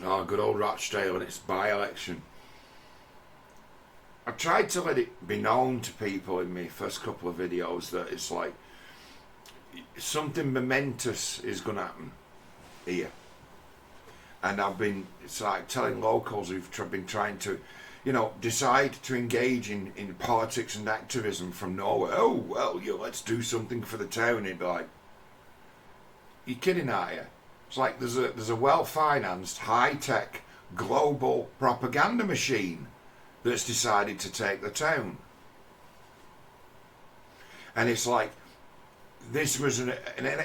Oh, good old Rochdale and its by-election. I tried to let it be known to people in my first couple of videos that it's like something momentous is going to happen here. And it's like telling locals who've been trying to, decide to engage in politics and activism from nowhere. Oh, well, let's do something for the town. It'd be like, you're kidding, aren't you? It's like there's a well-financed, high-tech, global propaganda machine that's decided to take the town. And it's like, this was an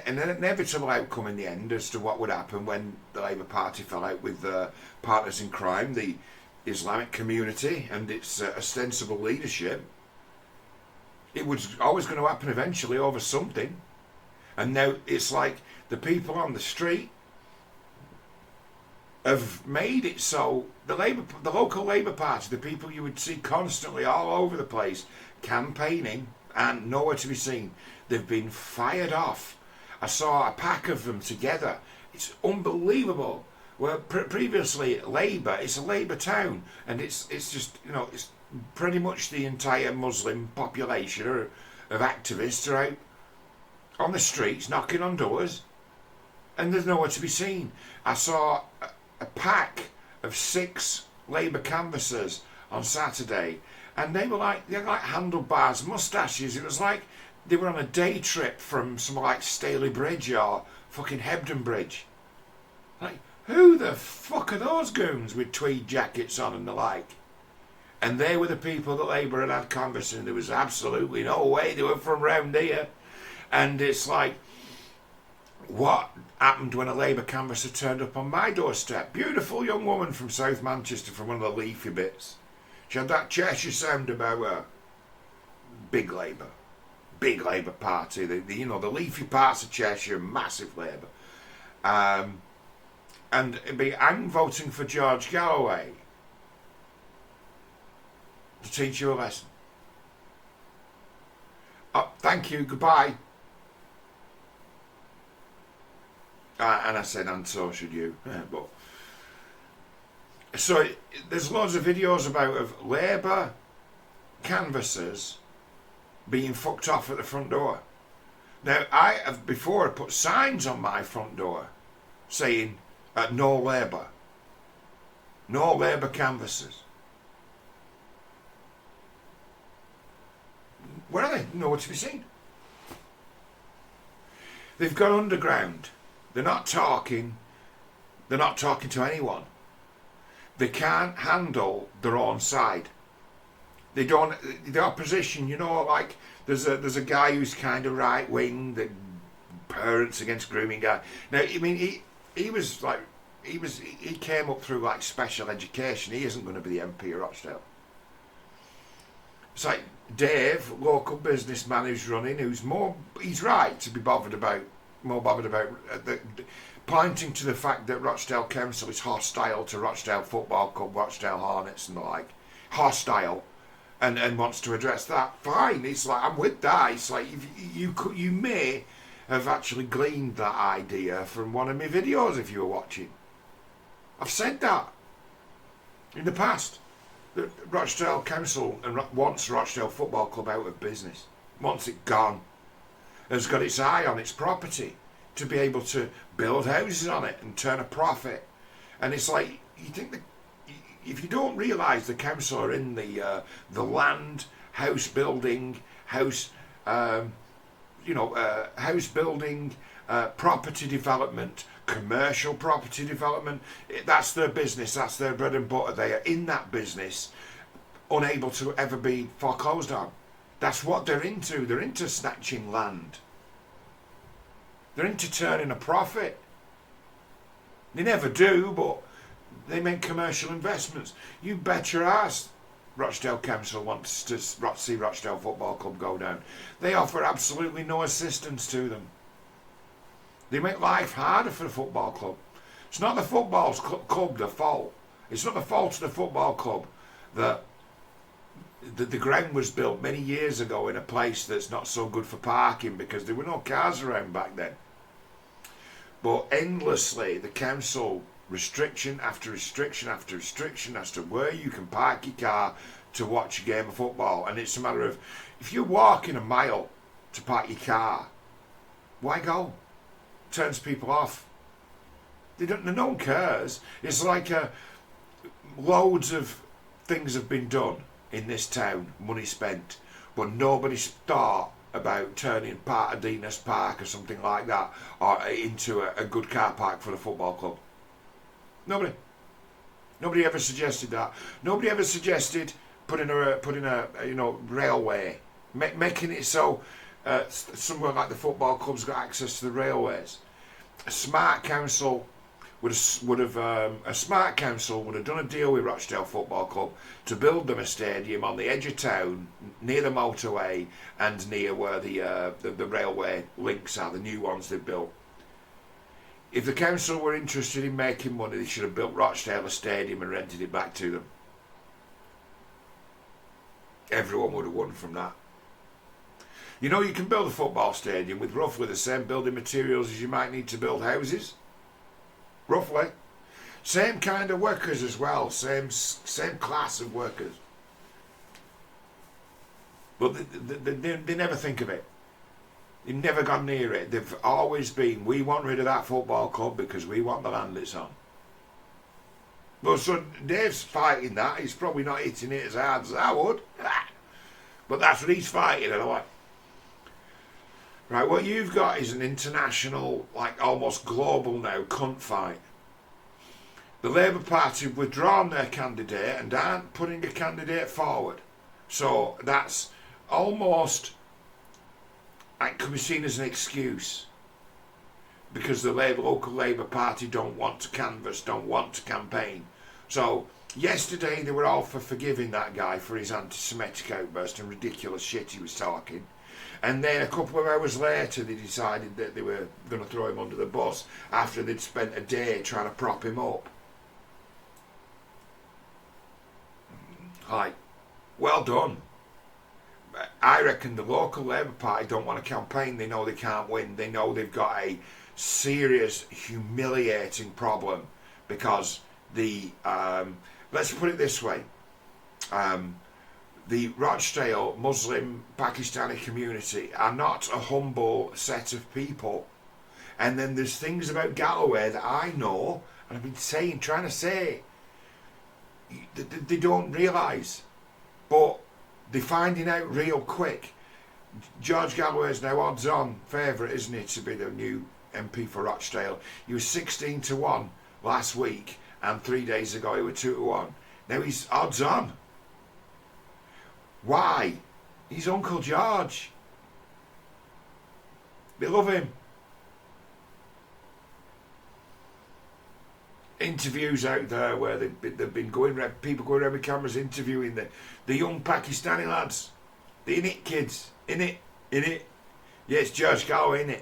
inevitable outcome in the end as to what would happen when the Labour Party fell out with partners in crime, the Islamic community and its ostensible leadership. It was always going to happen eventually over something. And now it's like the people on the street have made it so the local Labour Party, the people you would see constantly all over the place campaigning and nowhere to be seen, they've been fired off. I saw a pack of them together. It's unbelievable. Well, previously Labour, it's a Labour town, and it's just it's pretty much the entire Muslim population of activists are out on the streets knocking on doors, and there's nowhere to be seen. I saw a pack of 6 Labour canvassers on Saturday, and they had like handlebars, moustaches. It was like they were on a day trip from somewhere like Staley Bridge or fucking Hebden Bridge. Like, who the fuck are those goons with tweed jackets on and the like? And they were the people that Labour had canvassing. There was absolutely no way they were from round here. And it's like, what happened when a Labour canvasser turned up on my doorstep? Beautiful young woman from South Manchester, from one of the leafy bits. She had that Cheshire sound about her. Big Labour Party. The leafy parts of Cheshire, massive Labour. And I'm voting for George Galloway to teach you a lesson. Oh, thank you, goodbye. And I said, and so should you. But so there's loads of videos of Labour canvassers being fucked off at the front door. Now, I have before put signs on my front door saying, no Labour. No Labour canvassers. Where are they? Nowhere to be seen. They've gone underground. They're not talking to anyone. They can't handle their own side. They don't. The opposition, like there's a guy who's kind of right wing, the parents against grooming guy. Now, I mean, he came up through like special education. He isn't going to be the MP of Rochdale. It's like Dave, local businessman who's running, he's right to be more bothered about pointing to the fact that Rochdale Council is hostile to Rochdale Football Club, Rochdale Hornets and the like. Hostile. And wants to address that. Fine. It's like, I'm with that. It's like, you may have actually gleaned that idea from one of my videos if you were watching. I've said that in the past. The Rochdale Council wants Rochdale Football Club out of business. Wants it gone. Has got its eye on its property to be able to build houses on it and turn a profit. And it's like, you think that if you don't realise the council are in the land, house building, property development, commercial property development, that's their business, that's their bread and butter. They are in that business, unable to ever be foreclosed on. That's what they're into. They're into snatching land. They're into turning a profit. They never do, but they make commercial investments. You bet your ass Rochdale Council wants to see Rochdale Football Club go down. They offer absolutely no assistance to them. They make life harder for the football club. It's not the football club the fault. It's not the fault of the football club that the ground was built many years ago in a place that's not so good for parking because there were no cars around back then. But endlessly, the council restriction after restriction after restriction as to where you can park your car to watch a game of football. And it's a matter of, if you're walking a mile to park your car, why go? Turns people off. No one cares. It's like loads of things have been done in this town, money spent, but nobody's thought about turning part of Dinas Park or something like that or into a good car park for the football club. Nobody ever suggested that. Nobody ever suggested putting a railway, making it so somewhere like the football club's got access to the railways. A smart council would have done a deal with Rochdale Football Club to build them a stadium on the edge of town, near the motorway and near where the railway links are, the new ones they've built. If the council were interested in making money, they should have built Rochdale a stadium and rented it back to them. Everyone would have won from that. You know, you can build a football stadium with roughly the same building materials as you might need to build houses. Roughly. Same kind of workers as well. Same class of workers. But they never think of it. They've never gone near it. They've always been, we want rid of that football club because we want the land it's on. Well, so Dave's fighting that. He's probably not hitting it as hard as I would. But that's what he's fighting, and I'm like, right, what you've got is an international, like almost global now, cunt fight. The Labour Party have withdrawn their candidate and aren't putting a candidate forward. So that's almost, it could be seen as an excuse. Because the local Labour Party don't want to canvass, don't want to campaign. So yesterday they were all for forgiving that guy for his anti-Semitic outburst and ridiculous shit he was talking. And then a couple of hours later they decided that they were going to throw him under the bus after they'd spent a day trying to prop him up. Like, well done. I reckon the local Labour Party don't want to campaign. They know they can't win. They know they've got a serious, humiliating problem because let's put it this way, the Rochdale Muslim Pakistani community are not a humble set of people. And then there's things about Galloway that I know, and I've been trying to say, they don't realise, but they're finding out real quick. George Galloway is now odds-on favourite, isn't he, to be the new MP for Rochdale. He was 16-1 last week, and 3 days ago he was 2-1. Now he's odds-on. Why? He's Uncle George. They love him. Interviews out there where they've been going around, people going around with cameras interviewing the young Pakistani lads, the innit kids, innit. Yeah, it's George Galloway, innit.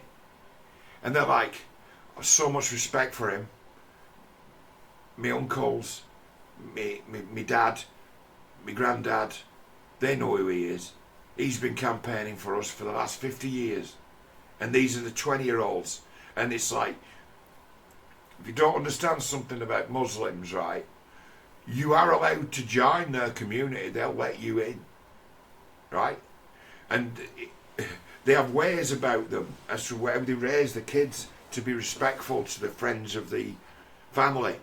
And they're like, oh, so much respect for him. My uncles, me dad, my granddad, they know who he is. He's been campaigning for us for the last 50 years. And these are the 20-year-olds. And it's like, if you don't understand something about Muslims, right, you are allowed to join their community. They'll let you in, right? And they have ways about them as to where they raise the kids to be respectful to the friends of the family.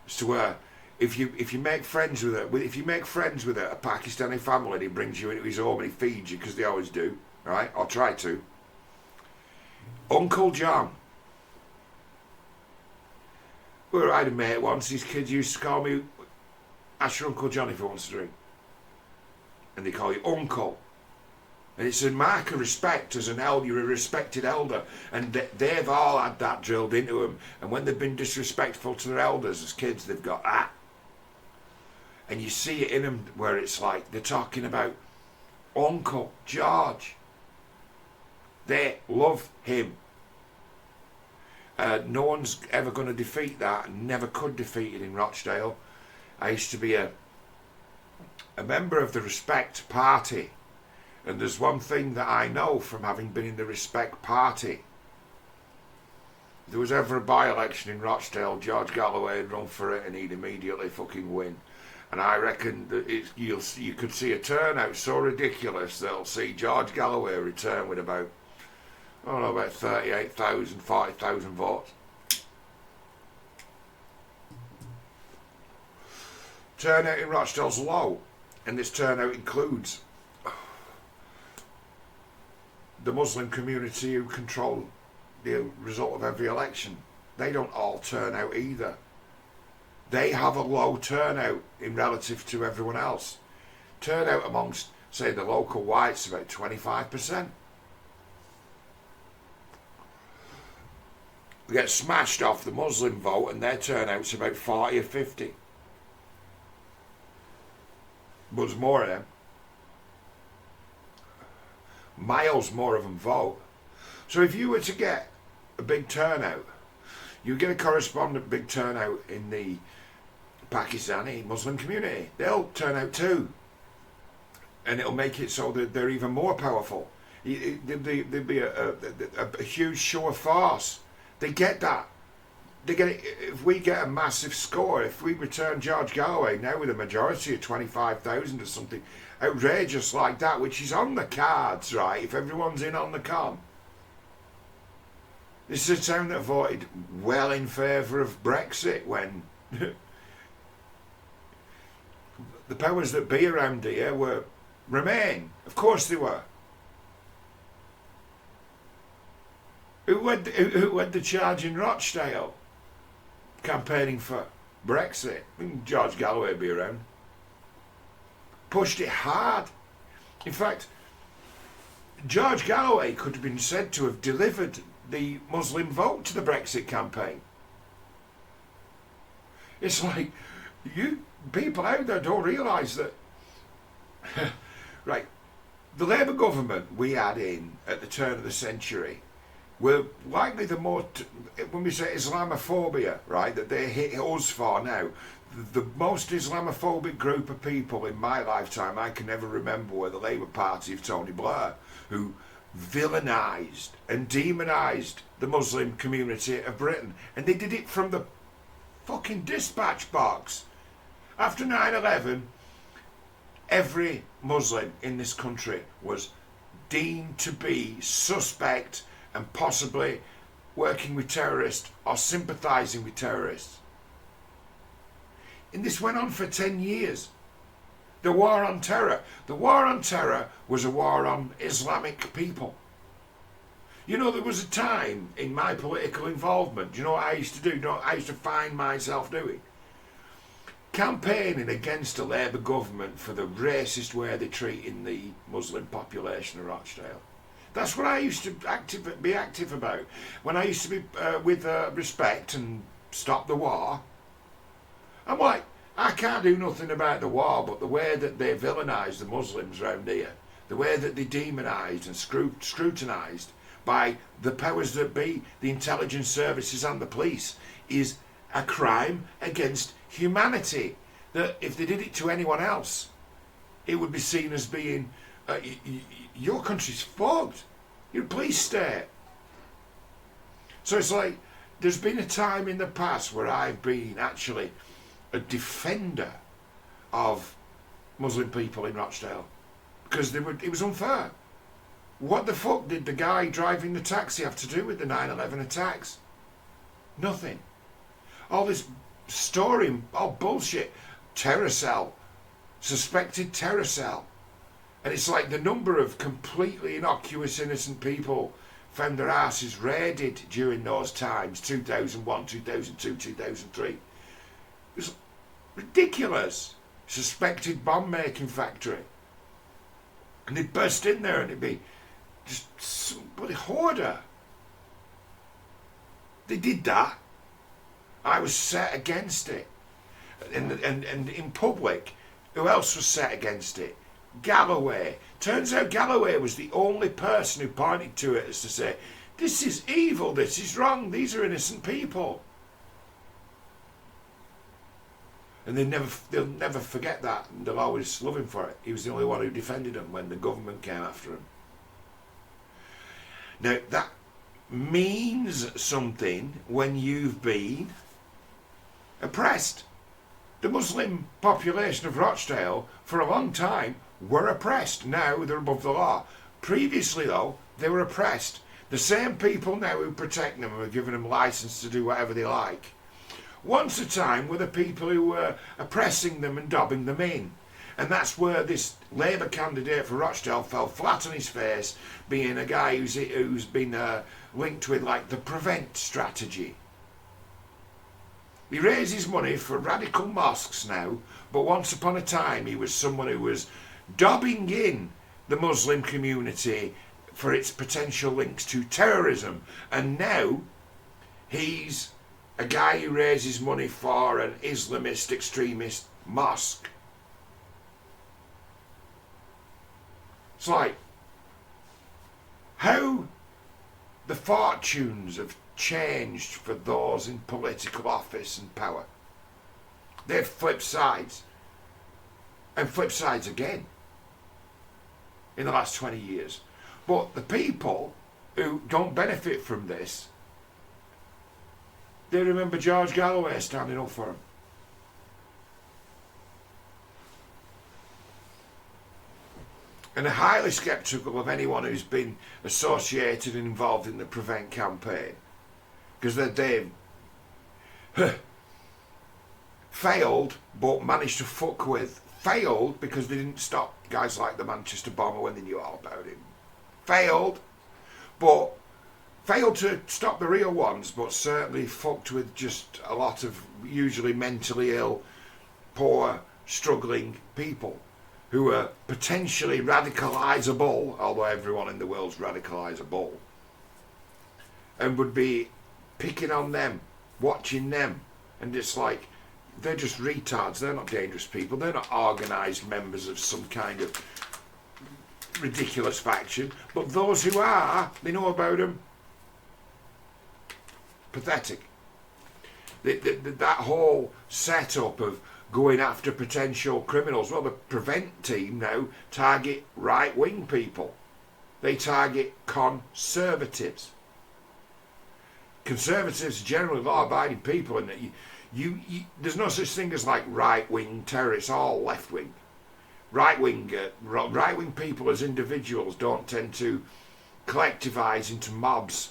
As to where, if you make friends with a Pakistani family, and he brings you into his home and he feeds you, because they always do, right? Or try to. Uncle John. I had a mate once, his kids used to call me, ask your Uncle John if he wants a drink. And they call you Uncle. And it's a mark of respect as an elder, you're a respected elder. And they've all had that drilled into them. And when they've been disrespectful to their elders as kids, they've got that. And you see it in them where it's like, they're talking about Uncle George. They love him. No one's ever going to defeat that, and never could defeat it in Rochdale. I used to be a member of the Respect Party, and there's one thing that I know from having been in the Respect Party. there was ever a by-election in Rochdale, George Galloway would run for it and he'd immediately fucking win. And I reckon that you could see a turnout so ridiculous that they'll see George Galloway return with about, I don't know, about 38,000, 40,000 votes. Turnout in Rochdale's low, and this turnout includes the Muslim community who control the result of every election. They don't all turn out either. They have a low turnout in relative to everyone else. Turnout amongst, say, the local whites about 25%. They get smashed off the Muslim vote and their turnout's about 40 or 50. But there's more of them. Miles more of them vote. So if you were to get a big turnout, you get a correspondent big turnout in the Pakistani Muslim community. They'll turn out too. And it'll make it so that they're even more powerful. There'd be a huge show of force. They get that. They get it. If we get a massive score, if we return George Galloway now with a majority of 25,000 or something outrageous like that, which is on the cards, right? If everyone's in on the con. This is a town that voted well in favour of Brexit when the powers that be around here were Remain. Of course they were. Who had the charge in Rochdale campaigning for Brexit? George Galloway would be around. Pushed it hard. In fact, George Galloway could have been said to have delivered the Muslim vote to the Brexit campaign. It's like, you people out there don't realise that right, the Labour government we had in at the turn of the century were likely the more, when we say Islamophobia, right, that they hit us for now, the most Islamophobic group of people in my lifetime I can never remember were the Labour Party of Tony Blair, who villainised and demonised the Muslim community of Britain. And they did it from the fucking dispatch box. After 9/11, every Muslim in this country was deemed to be suspect and possibly working with terrorists or sympathising with terrorists. And this went on for 10 years. The war on terror. The war on terror was a war on Islamic people. You know, there was a time in my political involvement, do you know what I used to do? You know what I used to find myself doing? Campaigning against the Labour government for the racist way they're treating the Muslim population of Rochdale. That's what I used to be active about. When I used to be with Respect and Stop the War, I'm like, I can't do nothing about the war, but the way that they villainised the Muslims round here, the way that they demonised and scrutinised by the powers that be, the intelligence services and the police, is a crime against humanity. That if they did it to anyone else, it would be seen as being, your country's fucked. You're a police state. So it's like, there's been a time in the past where I've been actually a defender of Muslim people in Rochdale because it was unfair. What the fuck did the guy driving the taxi have to do with the 9/11 attacks? Nothing. All this story, all bullshit. Terror cell, suspected terror cell. And it's like the number of completely innocuous innocent people found their asses raided during those times, 2001, 2002, 2003. It was ridiculous. Suspected bomb making factory. And they'd burst in there and it'd be just some bloody hoarder. They did that. I was set against it. And in public, who else was set against it? Galloway. Turns out Galloway was the only person who pointed to it as to say, this is evil, this is wrong, these are innocent people. And they'll never forget that, and they'll always love him for it. He was the only one who defended them when the government came after him. Now, that means something when you've been oppressed. The Muslim population of Rochdale for a long time were oppressed. Now they're above the law. Previously though, they were oppressed. The same people now who protect them and have given them license to do whatever they like, once a time were the people who were oppressing them and dobbing them in. And that's where this Labour candidate for Rochdale fell flat on his face, being a guy who's been linked with like the prevent strategy. He raises money for radical mosques now, but once upon a time he was someone who was dobbing in the Muslim community for its potential links to terrorism. And now he's a guy who raises money for an Islamist extremist mosque. It's like how the fortunes have changed for those in political office and power. They've flipped sides and flipped sides again in the last 20 years. But the people who don't benefit from this, they remember George Galloway standing up for them. And are highly sceptical of anyone who's been associated and involved in the Prevent campaign, because they've failed but managed to fuck with. Failed because they didn't stop guys like the Manchester bomber when they knew all about him. Failed to stop the real ones, but certainly fucked with just a lot of usually mentally ill, poor, struggling people who are potentially radicalisable, although everyone in the world's radicalisable, and would be picking on them, watching them, and it's like, they're just retards. They're not dangerous people. They're not organised members of some kind of ridiculous faction. But those who are, they know about them. Pathetic. That whole setup of going after potential criminals. Well, the Prevent team now target right-wing people. They target conservatives. Conservatives are generally law-abiding people, and there's no such thing as like right-wing terror. It's all left-wing. Right-wing people as individuals don't tend to collectivise into mobs.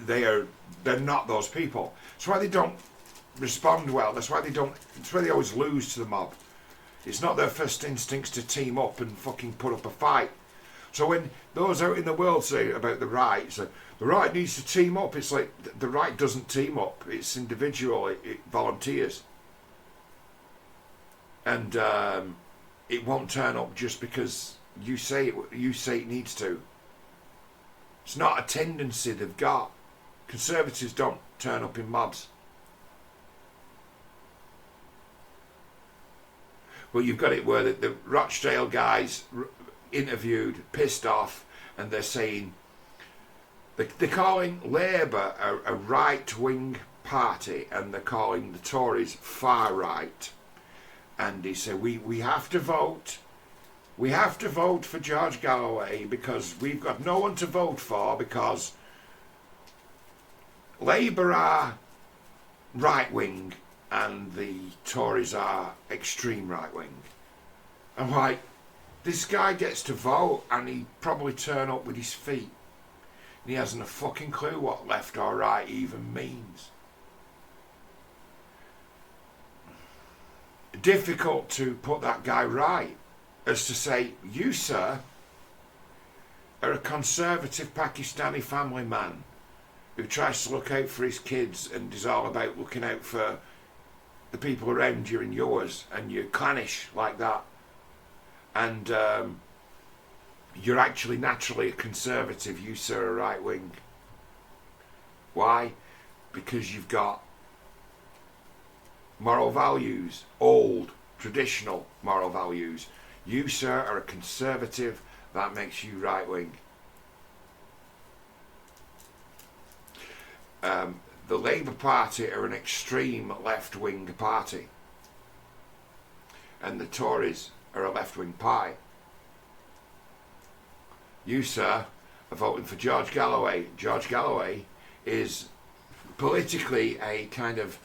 They're not those people. That's why they don't respond well. That's why they always lose to the mob. It's not their first instincts to team up and fucking put up a fight. So when those out in the world say about the right, so the right needs to team up, it's like the right doesn't team up. It's individual. It volunteers, and it won't turn up just because you say it needs to. It's not a tendency they've got. Conservatives don't turn up in mobs. Well, you've got it where the Rochdale guys interviewed, pissed off, and they're saying they're calling Labour a right-wing party, and they're calling the Tories far right. And he said, we have to vote. We have to vote for George Galloway because we've got no one to vote for because Labour are right-wing and the Tories are extreme right-wing. I'm like, this guy gets to vote and he probably turn up with his feet. And he hasn't a fucking clue what left or right even means. Difficult to put that guy right. As to say, you, sir, are a conservative Pakistani family man who tries to look out for his kids and is all about looking out for the people around you and yours, and you're clannish like that. And you're actually naturally a conservative, you, sir, are right wing. Why? Because you've got moral values, old, traditional moral values. You, sir, are a conservative. That makes you right-wing. The Labour Party are an extreme left-wing party. And the Tories are a left-wing party. You, sir, are voting for George Galloway. George Galloway is politically a kind of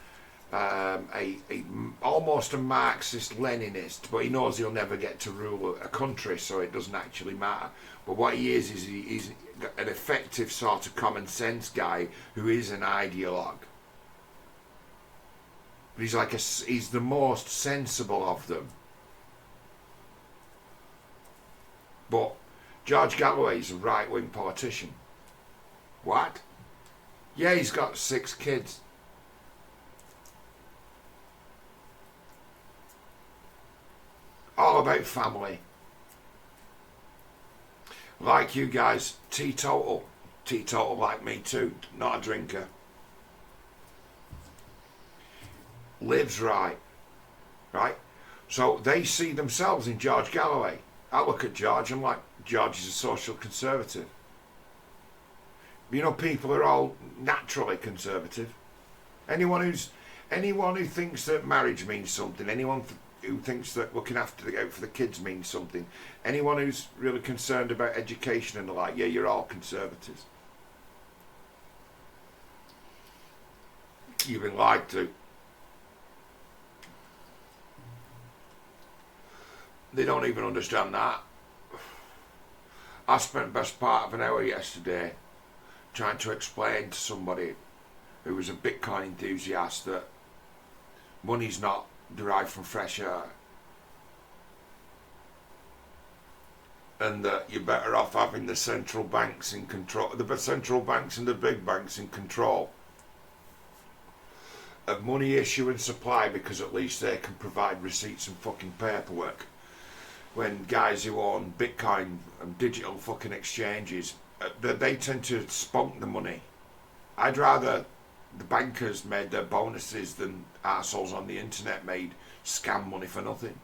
almost a Marxist Leninist, but he knows he'll never get to rule a country, so it doesn't actually matter. But what he is he's an effective sort of common sense guy who is an ideologue. But he's the most sensible of them. But George Galloway's a right-wing politician. What? Yeah, he's got 6 kids. All about family. Like you guys, teetotal. Teetotal like me too, not a drinker. Lives right. Right? So they see themselves in George Galloway. I look at George, I'm like, George is a social conservative. You know, people are all naturally conservative. Anyone who thinks that marriage means something, anyone who thinks that looking out for the kids means something, anyone who's really concerned about education and the like, yeah, you're all conservatives. You've been lied to. They don't even understand that. I spent the best part of an hour yesterday trying to explain to somebody who was a Bitcoin enthusiast that money's not derived from fresh air, and that you're better off having the central banks in control, the central banks and the big banks in control of money issue and supply, because at least they can provide receipts and fucking paperwork. When guys who own Bitcoin and digital fucking exchanges, they tend to spunk the money. I'd rather the bankers made their bonuses than arseholes on the internet made scam money for nothing.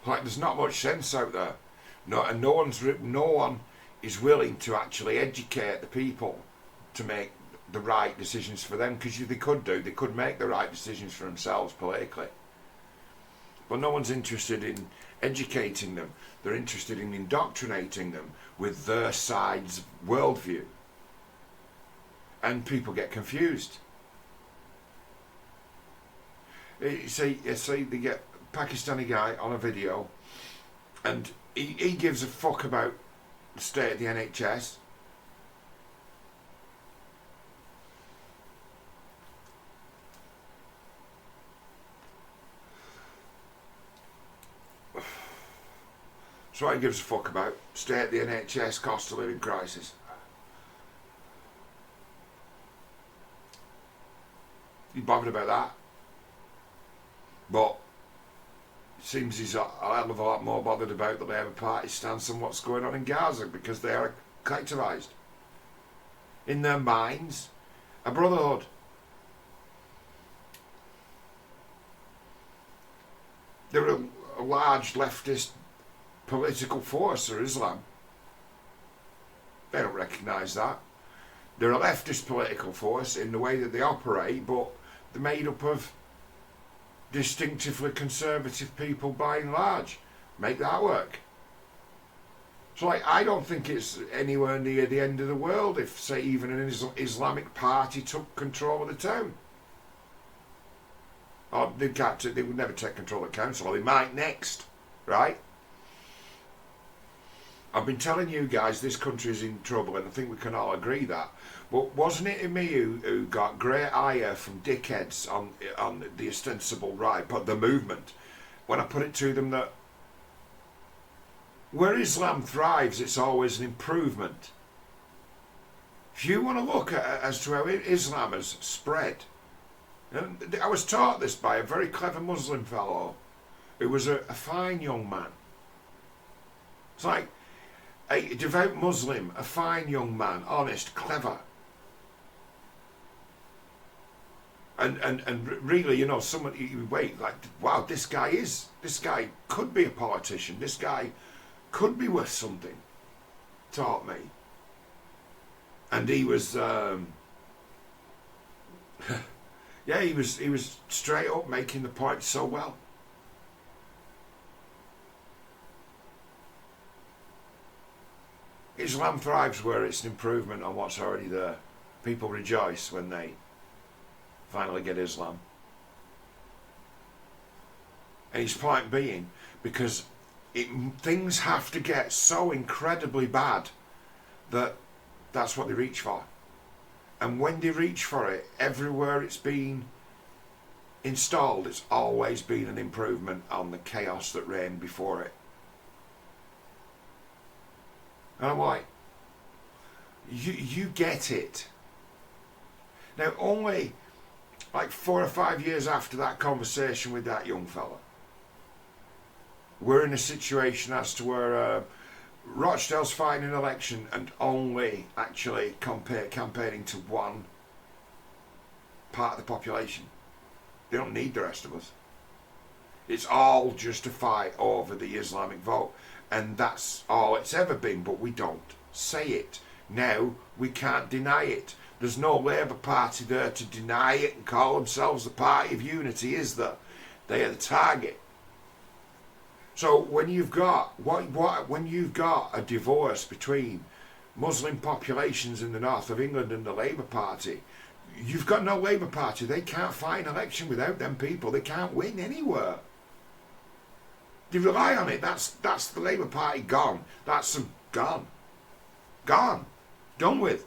Like, there's not much sense out there. And no one is willing to actually educate the people to make the right decisions for them, because they could make the right decisions for themselves politically. But no one's interested in educating them. They're interested in indoctrinating them with their side's worldview. And people get confused. You see, they get a Pakistani guy on a video, and he gives a fuck about the state of the NHS. So what he gives a fuck about? State of the NHS, cost of living crisis. He's bothered about that. But it seems he's a hell of a lot more bothered about the Labour Party stance on what's going on in Gaza, because they are collectivised. In their minds, a brotherhood. They're a large leftist political force, or Islam. They don't recognise that. They're a leftist political force in the way that they operate, but they're made up of distinctively conservative people by and large. Make that work. So I don't think it's anywhere near the end of the world if, say, even an Islamic party took control of the town. Or they would never take control of the council, or they might next, right? I've been telling you guys this country is in trouble, and I think we can all agree that. But wasn't it me who got great ire from dickheads on the ostensible right, but the movement, when I put it to them that where Islam thrives, it's always an improvement. If you want to look at as to how Islam has spread, and I was taught this by a very clever Muslim fellow who was a fine young man. It's like a devout Muslim, a fine young man, honest, clever. And really, you know, someone you wait, like, wow, this guy could be a politician, this guy could be worth something, taught me. And he was Yeah, he was straight up making the point so well. Islam thrives where it's an improvement on what's already there. People rejoice when they finally get Islam. And his point being, because things have to get so incredibly bad that that's what they reach for. And when they reach for it, everywhere it's been installed, it's always been an improvement on the chaos that reigned before it. And I'm like, you get it. Now, only like 4 or 5 years after that conversation with that young fella, we're in a situation as to where Rochdale's fighting an election and only actually campaigning to one part of the population. They don't need the rest of us. It's all just a fight over the Islamic vote. And that's all it's ever been, but we don't say it. Now we can't deny it. There's no Labour Party there to deny it and call themselves the party of unity, is there? They are the target. So when you've got when you've got a divorce between Muslim populations in the north of England and the Labour Party, you've got no Labour Party. They can't fight an election without them people. They can't win anywhere. They rely on it. That's the Labour Party gone. That's them gone. Gone. Done with.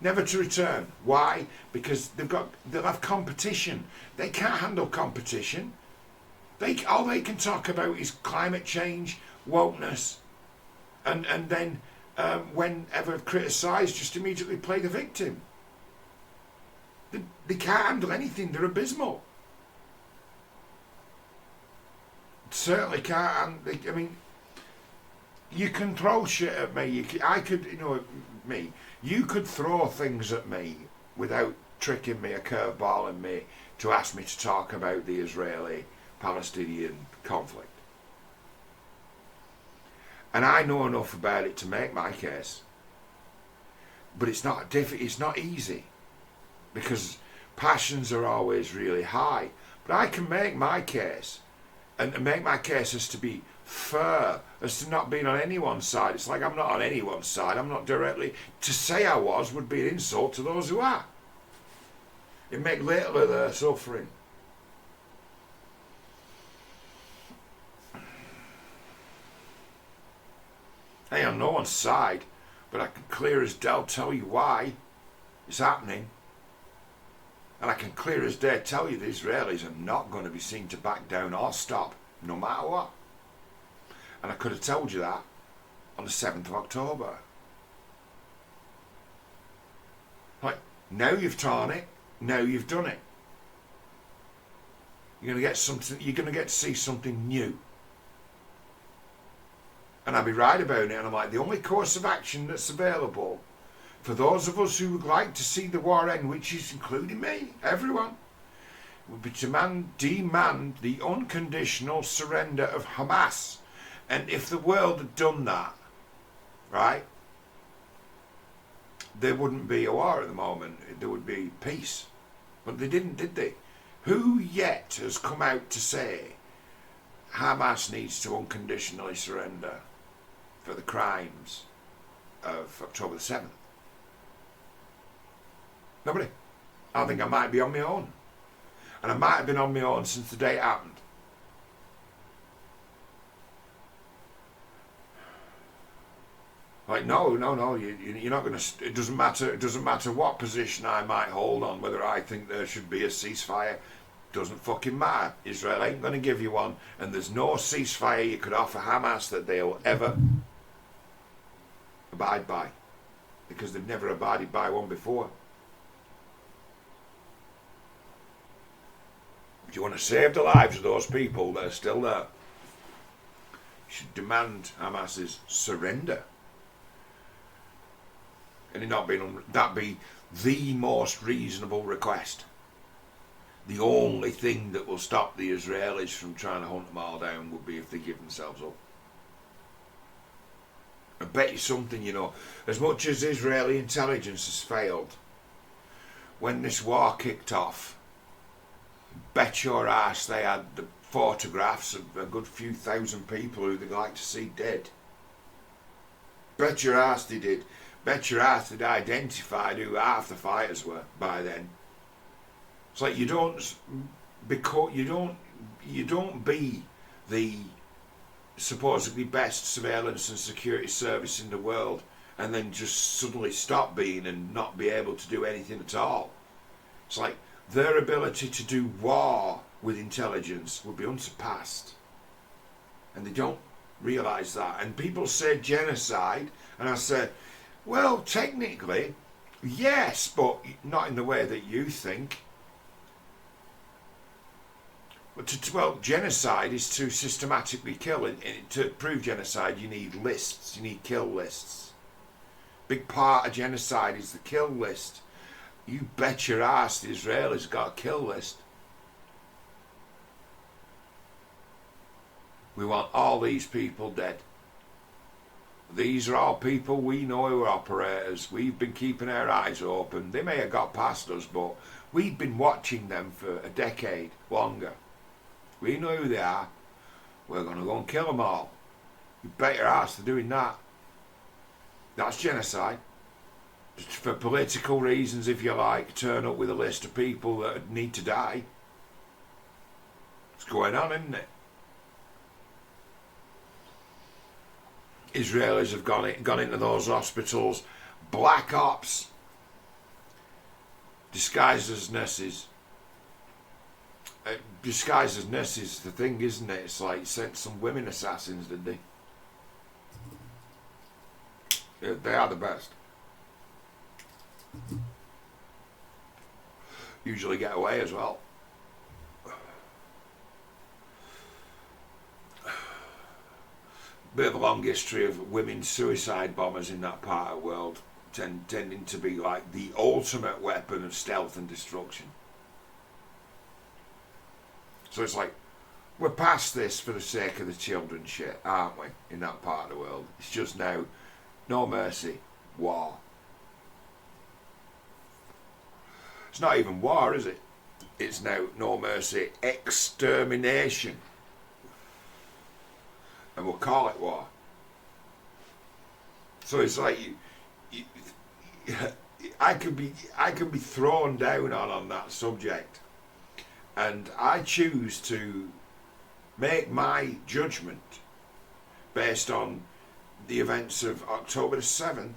Never to return. Why? Because they'll have competition. They can't handle competition. All they can talk about is climate change, wokeness, and then whenever criticised, just immediately play the victim. They can't handle anything. They're abysmal. Certainly can't. I mean, you can throw shit at me. You could throw things at me without tricking me, a curveball in me, to ask me to talk about the Israeli-Palestinian conflict. And I know enough about it to make my case. But it's not easy, because passions are always really high. But I can make my case. And make my case as to be fair, as to not being on anyone's side. It's like I'm not on anyone's side. I'm not directly. To say I was would be an insult to those who are. It make little of their suffering. I am on no one's side, but I can clear as day tell you why it's happening. And I can clear as day tell you the Israelis are not going to be seen to back down or stop, no matter what. And I could have told you that on the 7th of October. Like, now you've torn it, now you've done it. You're going to get to see something new. And I'll be right about it, and I'm like, the only course of action that's available for those of us who would like to see the war end, which is including me, everyone, would be to demand the unconditional surrender of Hamas. And if the world had done that, right, there wouldn't be a war at the moment. There would be peace. But they didn't, did they? Who yet has come out to say Hamas needs to unconditionally surrender for the crimes of October the 7th? Nobody. I think I might be on my own. And I might have been on my own since the day it happened. Like, no, you're not going to... It doesn't matter what position I might hold on, whether I think there should be a ceasefire. Doesn't fucking matter. Israel ain't going to give you one, and there's no ceasefire you could offer Hamas that they'll ever abide by, because they've never abided by one before. If you want to save the lives of those people that are still there, you should demand Hamas's surrender. And it not being that be the most reasonable request. The only thing that will stop the Israelis from trying to hunt them all down would be if they give themselves up. I bet you something, as much as Israeli intelligence has failed, when this war kicked off, Bet your ass they had the photographs of a good few thousand people who they'd like to see dead. Bet your ass they did. Bet your ass they'd identified who half the fighters were by then. It's like you don't be the supposedly best surveillance and security service in the world and then just suddenly stop being and not be able to do anything at all. It's like their ability to do war with intelligence would be unsurpassed. And they don't realise that. And people say genocide, and I say, well, technically, yes, but not in the way that you think. Well, genocide is to systematically kill. And to prove genocide, you need lists. You need kill lists. Big part of genocide is the kill list. You bet your ass the Israelis got a kill list. We want all these people dead. These are all people we know who are operators. We've been keeping our eyes open. They may have got past us, but we've been watching them for a decade longer. We know who they are. We're going to go and kill them all. You bet your ass they're doing that. That's genocide. For political reasons, if you like, turn up with a list of people that need to die. It's going on, isn't it? Israelis have gone into those hospitals, black ops, disguised as nurses. Disguised as nurses, the thing, isn't it? It's like sent some women assassins, did they? Yeah, they are the best. Usually get away as well. Bit of a long history of women suicide bombers in that part of the world, tending to be like the ultimate weapon of stealth and destruction. So it's like, we're past this for the sake of the children shit, aren't we, in that part of the world? It's just now, no mercy, war. It's not even war, is it? It's now, no mercy, extermination. And we'll call it war. So it's like, I could be thrown down on that subject. And I choose to make my judgment based on the events of October the 7th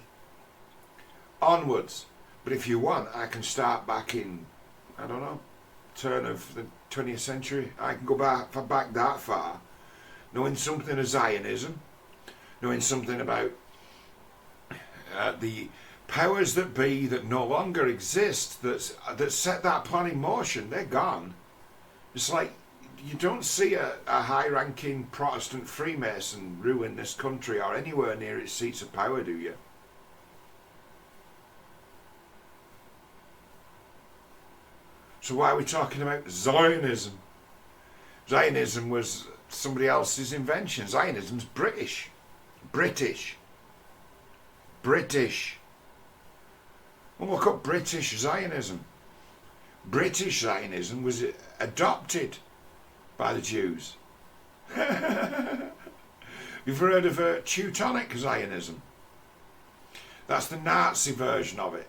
onwards. But if you want, I can start back in, I don't know, turn of the 20th century. I can go back that far, knowing something of Zionism, knowing something about the powers that be that no longer exist, that set that plan in motion. They're gone. It's like you don't see a high-ranking Protestant Freemason ruin this country or anywhere near its seats of power, do you? So why are we talking about Zionism? Zionism was somebody else's invention. Zionism's British. British. Well, look up British Zionism. British Zionism was adopted by the Jews. You've heard of Teutonic Zionism? That's the Nazi version of it.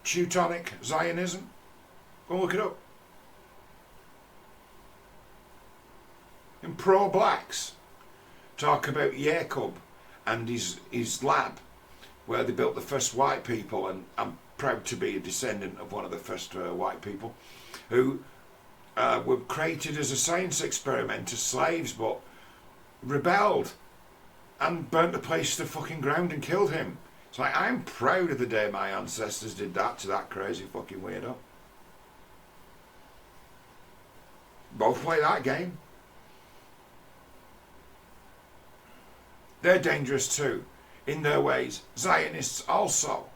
Teutonic Zionism? Go and look it up. And pro-blacks talk about Jacob and his lab, where they built the first white people, and I'm proud to be a descendant of one of the first white people who were created as a science experiment as slaves, but rebelled and burnt the place to the fucking ground and killed him. It's like, I'm proud of the day my ancestors did that to that crazy fucking weirdo. Both play that game. They're dangerous too, in their ways. Zionists also.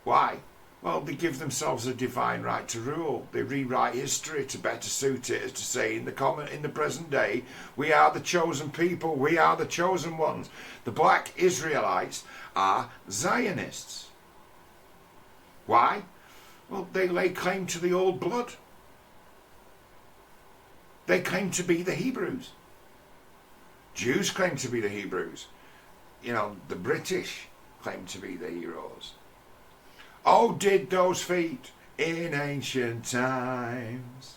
Why? Well, they give themselves a divine right to rule. They rewrite history to better suit it, as to say, in the present day, we are the chosen people, we are the chosen ones. The black Israelites are Zionists. Why? Well, they lay claim to the old blood. They claim to be the Hebrews. Jews claim to be the Hebrews. You know, the British claim to be the heroes. Oh, did those feet in ancient times.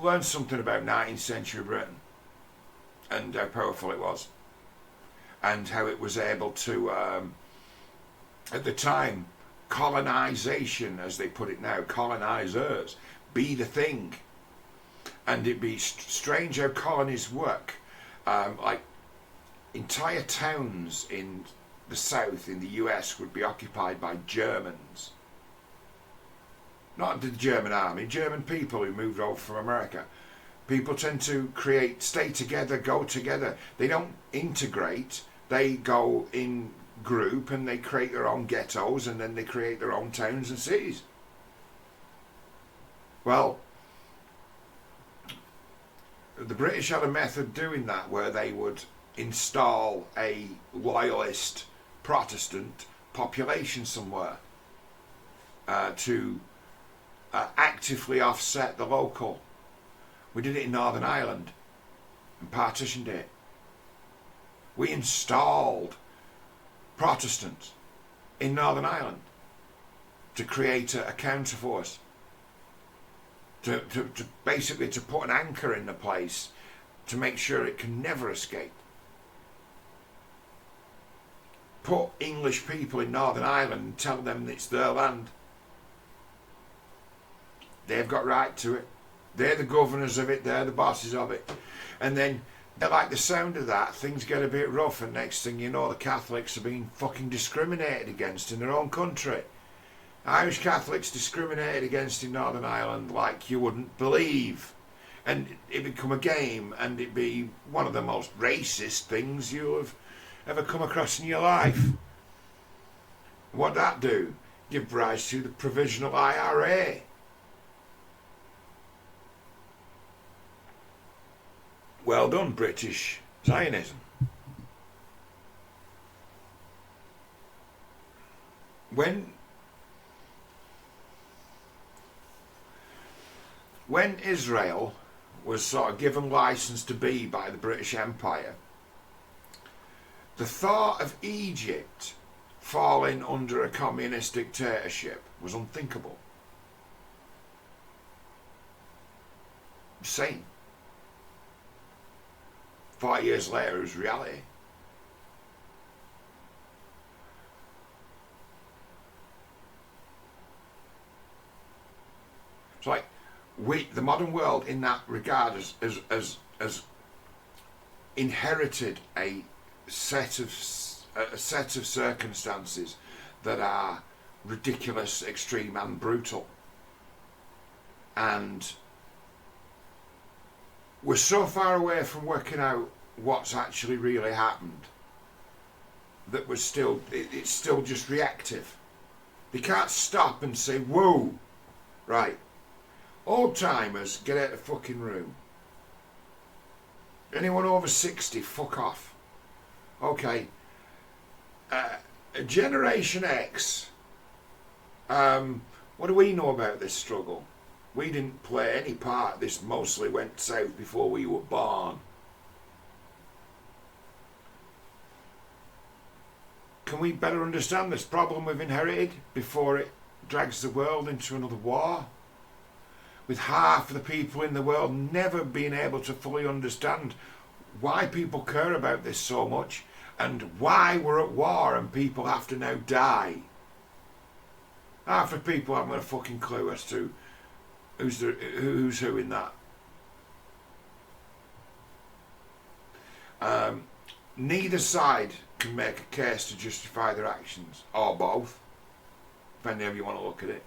Learn something about 19th century Britain and how powerful it was, and how it was able to, at the time, colonisation, as they put it now, colonisers, be the thing. And it'd be strange how colonies work. Like entire towns in the south in the US would be occupied by Germans. Not the German army, German people who moved over from America. People tend to stay together, go together. They don't integrate. They go in group and they create their own ghettos, and then they create their own towns and cities. Well, the British had a method doing that where they would install a loyalist Protestant population somewhere to actively offset the local. We did it in Northern Ireland and partitioned it. We installed Protestants in Northern Ireland to create a counterforce. To basically to put an anchor in the place to make sure it can never escape. Put English people in Northern Ireland and tell them it's their land. They've got right to it. They're the governors of it, they're the bosses of it. And then they like the sound of that, things get a bit rough, and next thing you know the Catholics are being fucking discriminated against in their own country. Irish Catholics discriminated against in Northern Ireland like you wouldn't believe. And it'd become a game, and it'd be one of the most racist things you'll have ever come across in your life. What'd that do? Give rise to the provisional IRA. Well done, British Zionism. When Israel was sort of given license to be by the British Empire, the thought of Egypt falling under a communist dictatorship was unthinkable. Same. 40 years later, it was reality. It's like the modern world, in that regard, has inherited a set of circumstances that are ridiculous, extreme, and brutal, and we're so far away from working out what's actually really happened that it's still just reactive. They can't stop and say, whoa, right, old timers, get out of the fucking room. Anyone over 60, fuck off. Okay, Generation X, what do we know about this struggle? We didn't play any part. This mostly went south before we were born. Can we better understand this problem we've inherited before it drags the world into another war? With half of the people in the world never being able to fully understand why people care about this so much and why we're at war and people have to now die. Half the people haven't got a fucking clue as to who's who in that. Neither side can make a case to justify their actions, or both, depending how you want to look at it.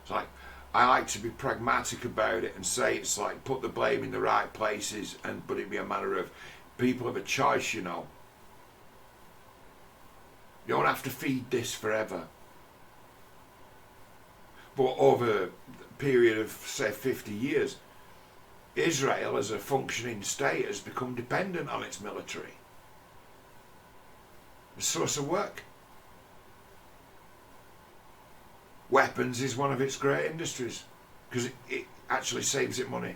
It's like, I like to be pragmatic about it and say it's like put the blame in the right places, but it be a matter of people have a choice, you know. You don't have to feed this forever. But over a period of, say, 50 years, Israel as a functioning state has become dependent on its military. A source of work. Weapons is one of its great industries because it actually saves it money.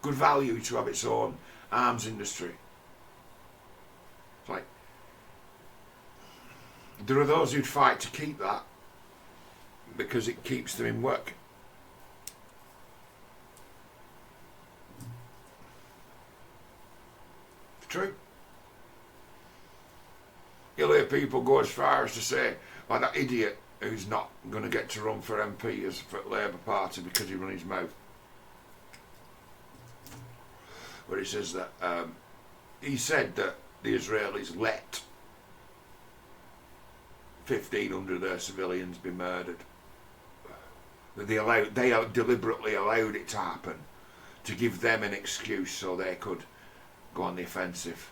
Good value to have its own arms industry. It's like, there are those who'd fight to keep that because it keeps them in work. It's true. You'll hear people go as far as to say, like that idiot who's not going to get to run for MP as for Labour Party because he run his mouth. Where he says that he said that the Israelis let 1,500 of their civilians be murdered. That they deliberately allowed it to happen to give them an excuse so they could go on the offensive.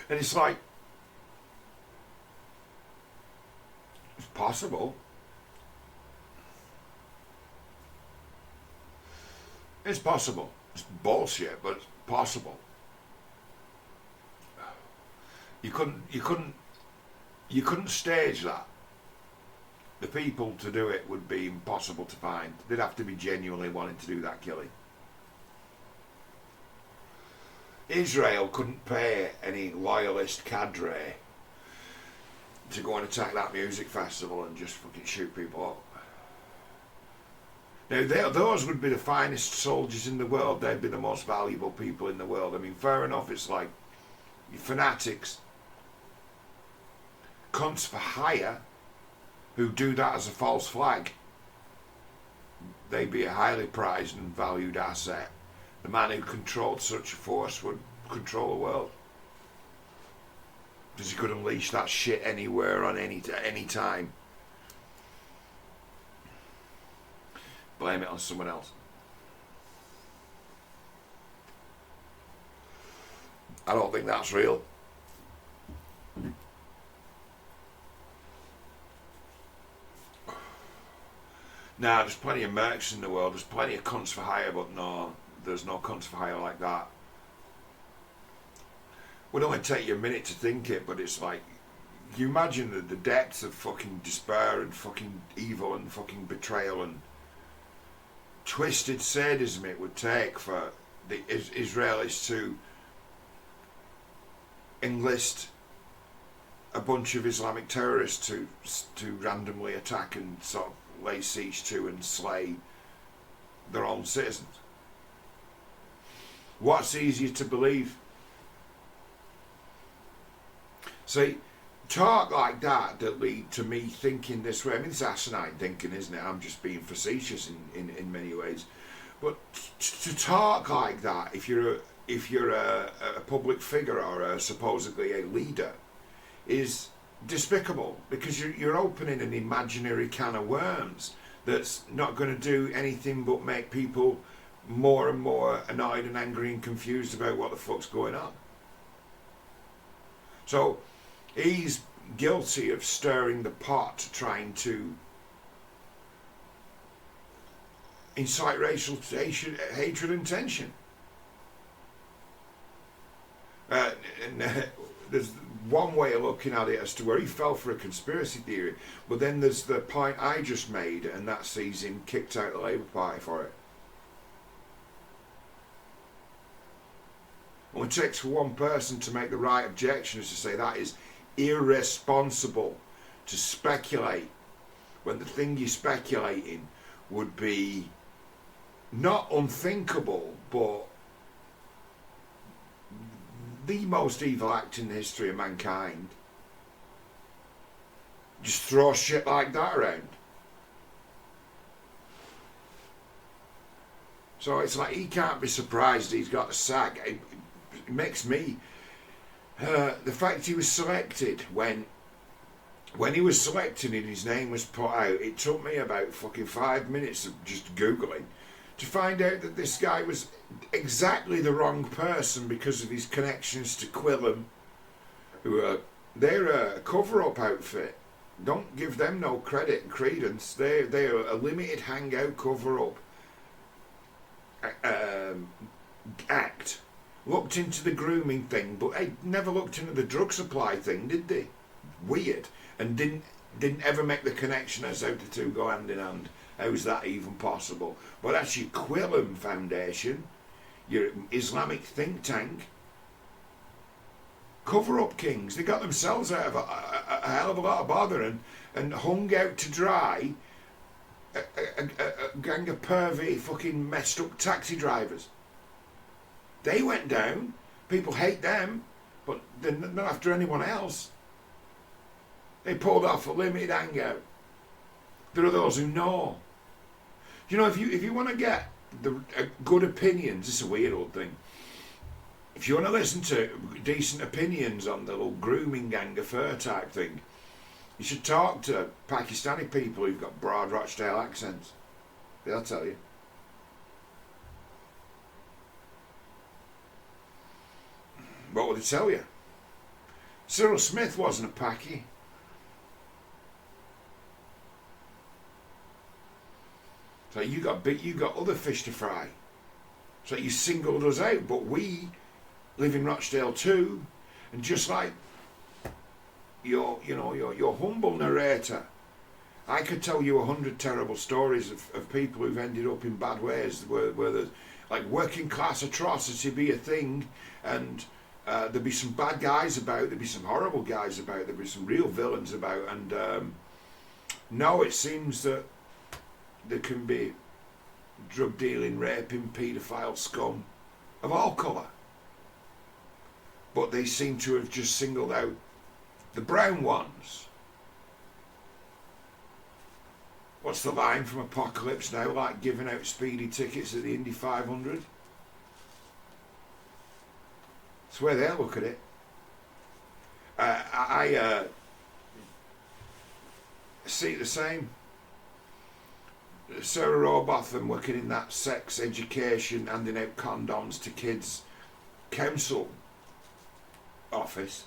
And it's like, it's possible. It's possible. It's bullshit, but it's possible. You couldn't stage that. The people to do it would be impossible to find. They'd have to be genuinely wanting to do that killing. Israel couldn't pay any loyalist cadre to go and attack that music festival and just fucking shoot people up. Now, those would be the finest soldiers in the world. They'd be the most valuable people in the world. I mean, fair enough, it's like fanatics, cunts for hire, who do that as a false flag. They'd be a highly prized and valued asset. The man who controlled such a force would control the world. Because he could unleash that shit anywhere on any time. Blame it on someone else. I don't think that's real. Nah, there's plenty of mercs in the world. There's plenty of cunts for hire, but no, there's no cunts for hire like that. Would only take you a minute to think it, but it's like, you imagine the depths of fucking despair and fucking evil and fucking betrayal and twisted sadism it would take for the Israelis to enlist a bunch of Islamic terrorists to randomly attack and sort of lay siege to and slay their own citizens. What's easier to believe? See, talk like that lead to me thinking this way. I mean, it's asinine thinking, isn't it? I'm just being facetious in many ways. But to talk like that, if you're a public figure or supposedly a leader, is despicable, because you're opening an imaginary can of worms that's not going to do anything but make people more and more annoyed and angry and confused about what the fuck's going on. So he's guilty of stirring the pot, trying to incite racial hatred and tension. There's one way of looking at it as to where he fell for a conspiracy theory, but then there's the point I just made, and that sees him kicked out of the Labour Party for it. All it takes for one person to make the right objection is to say that is irresponsible to speculate when the thing you're speculating would be not unthinkable, but the most evil act in the history of mankind. Just throw shit like that around. So it's like he can't be surprised he's got a sack. It makes me the fact he was selected when he was selected and his name was put out, it took me about fucking 5 minutes of just Googling to find out that this guy was exactly the wrong person because of his connections to Quillam, they're a cover-up outfit. Don't give them no credit and credence. They're a limited hangout cover-up act looked into the grooming thing, but they never looked into the drug supply thing, did they? Weird. And didn't ever make the connection as how the two go hand in hand. How's that even possible? But that's your Quillam Foundation, your Islamic think tank. Cover-up kings. They got themselves out of a hell of a lot of bother and hung out to dry a gang of pervy fucking messed up taxi drivers. They went down. People hate them, but they're not after anyone else. They pulled off a limited hangout. There are those who know. You know, if you want to get the good opinions, it's a weird old thing. If you want to listen to decent opinions on the little grooming gang affair type thing, you should talk to Pakistani people who've got broad Rochdale accents. They'll tell you. What would they tell you? Cyril Smith wasn't a Paki. So you got other fish to fry. So you singled us out, but we live in Rochdale too, and just like your humble narrator, I could tell you 100 terrible stories of people who've ended up in bad ways, where there's like working class atrocity be a thing, and there'd be some bad guys about, there'd be some horrible guys about, there'd be some real villains about, and no, it seems that there can be drug dealing, raping, paedophile scum of all colour. But they seem to have just singled out the brown ones. What's the line from Apocalypse Now, like giving out speedy tickets at the Indy 500? It's the way they look at it. I see it the same. Sarah Robotham working in that sex education, handing out condoms to kids council office.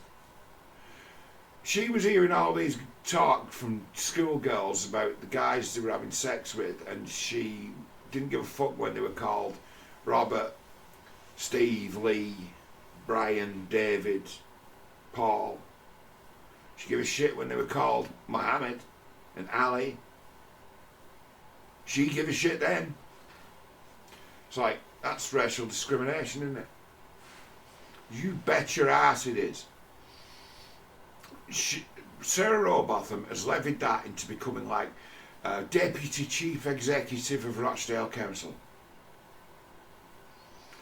She was hearing all these talk from schoolgirls about the guys they were having sex with, and she didn't give a fuck when they were called Robert, Steve, Lee, Brian, David, Paul. She gave a shit when they were called Mohammed and Ali. She gave a shit then. It's like, that's racial discrimination, isn't it? You bet your ass it is. Sarah Robotham has levied that into becoming like Deputy Chief Executive of Rochdale Council.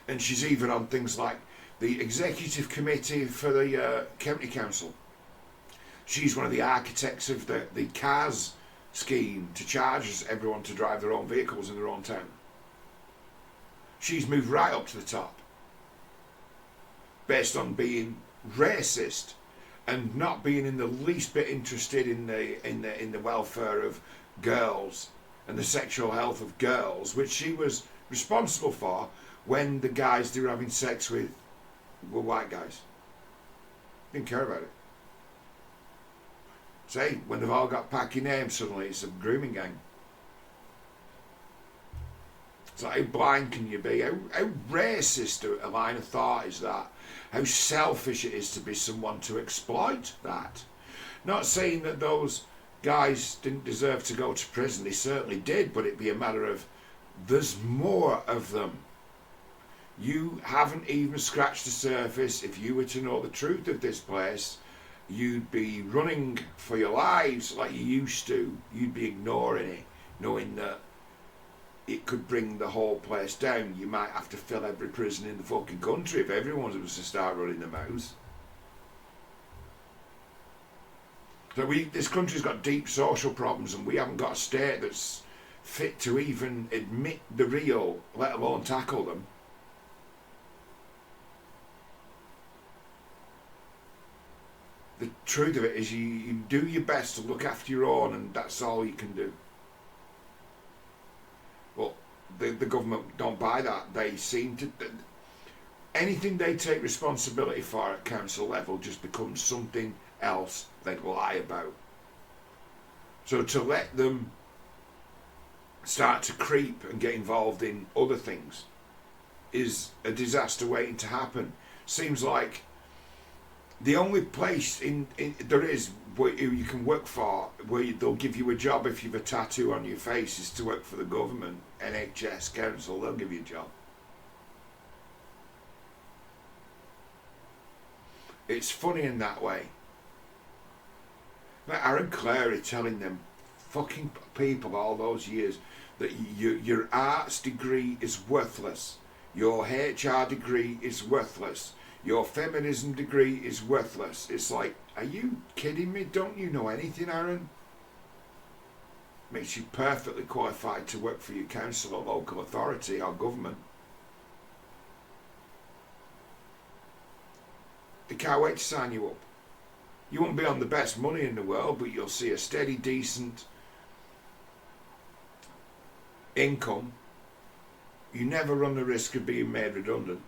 And she's even on things like the Executive Committee for the County Council. She's one of the architects of the CARS scheme to charge everyone to drive their own vehicles in their own town. She's moved right up to the top based on being racist and not being in the least bit interested in the welfare of girls and the sexual health of girls, which she was responsible for when the guys they were having sex with were white guys. Didn't care about it. Say, when they've all got Paki names, suddenly it's a grooming gang. So how blind can you be? How racist a line of thought is that? How selfish it is to be someone to exploit that. Not saying that those guys didn't deserve to go to prison, they certainly did, but it'd be a matter of there's more of them. You haven't even scratched the surface. If you were to know the truth of this place, you'd be running for your lives like you used to. You'd be ignoring it, knowing that it could bring the whole place down. You might have to fill every prison in the fucking country if everyone was to start running their mouths. So this country's got deep social problems, and we haven't got a state that's fit to even admit the real, let alone tackle them. The truth of it is you do your best to look after your own, and that's all you can do. Well, the government don't buy that. They seem to... Anything they take responsibility for at council level just becomes something else they'd lie about. So to let them start to creep and get involved in other things is a disaster waiting to happen. Seems like the only place there is where you can work for, where they'll give you a job if you've a tattoo on your face, is to work for the government, NHS, council. They'll give you a job. It's funny in that way. Like Aaron Clary telling them fucking people all those years that your arts degree is worthless, your HR degree is worthless, your feminism degree is worthless. It's like, are you kidding me? Don't you know anything, Aaron? Makes you perfectly qualified to work for your council or local authority or government. They can't wait to sign you up. You won't be on the best money in the world, but you'll see a steady, decent income. You never run the risk of being made redundant,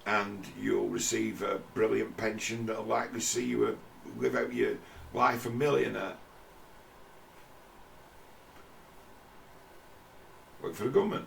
and you'll receive a brilliant pension that'll likely see you live out your life a millionaire. Work for the government.